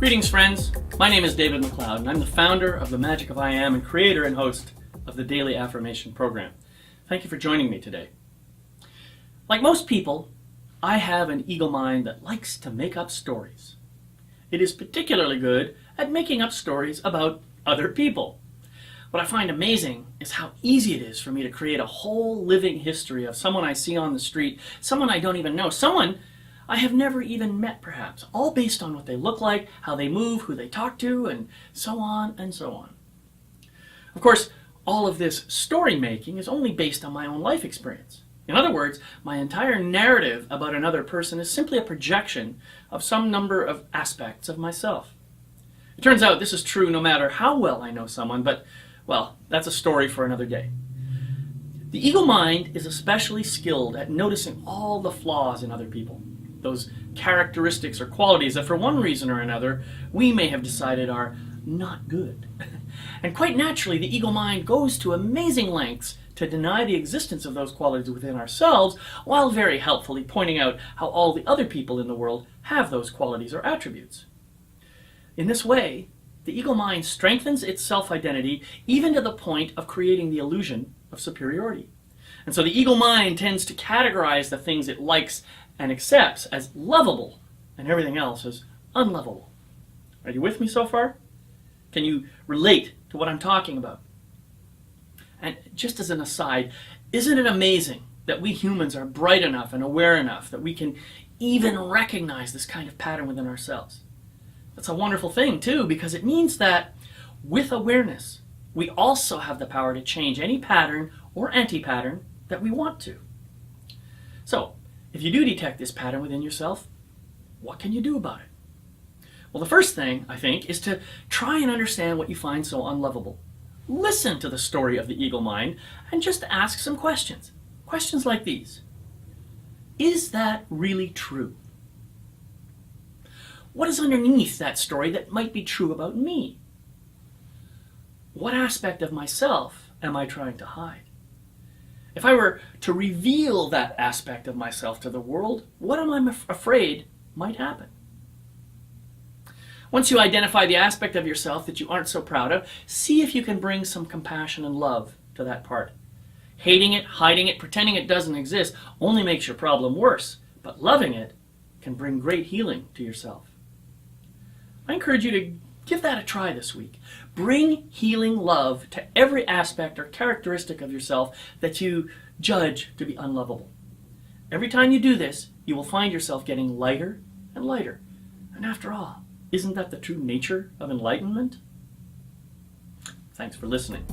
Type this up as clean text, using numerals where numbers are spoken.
Greetings, friends. My name is David McLeod, and I'm the founder of The Magic of I Am and creator and host of the Daily Affirmation program. Thank you for joining me today. Like most people, I have an ego mind that likes to make up stories. It is particularly good at making up stories about other people. What I find amazing is how easy it is for me to create a whole living history of someone I see on the street, someone I don't even know, someone I have never even met perhaps, all based on what they look like, how they move, who they talk to, and so on and so on. Of course, all of this story making is only based on my own life experience. In other words, my entire narrative about another person is simply a projection of some number of aspects of myself. It turns out this is true no matter how well I know someone, but, well, that's a story for another day. The ego mind is especially skilled at noticing all the flaws in other people, those characteristics or qualities that for one reason or another we may have decided are not good. And quite naturally, the ego mind goes to amazing lengths to deny the existence of those qualities within ourselves, while very helpfully pointing out how all the other people in the world have those qualities or attributes. In this way, the ego mind strengthens its self-identity even to the point of creating the illusion of superiority. And so the ego mind tends to categorize the things it likes and accepts as lovable and everything else as unlovable. Are you with me so far? Can you relate to what I'm talking about? And just as an aside, isn't it amazing that we humans are bright enough and aware enough that we can even recognize this kind of pattern within ourselves? That's a wonderful thing too, because it means that with awareness, we also have the power to change any pattern or anti-pattern that we want to. So, if you do detect this pattern within yourself, what can you do about it? Well, the first thing, I think, is to try and understand what you find so unlovable. Listen to the story of the ego mind and just ask some questions. Questions like these. Is that really true? What is underneath that story that might be true about me? What aspect of myself am I trying to hide? If I were to reveal that aspect of myself to the world, what am I afraid might happen? Once you identify the aspect of yourself that you aren't so proud of, see if you can bring some compassion and love to that part. Hating it, hiding it, pretending it doesn't exist only makes your problem worse, but loving it can bring great healing to yourself. I encourage you to give that a try this week. Bring healing love to every aspect or characteristic of yourself that you judge to be unlovable. Every time you do this, you will find yourself getting lighter and lighter. And after all, isn't that the true nature of enlightenment? Thanks for listening.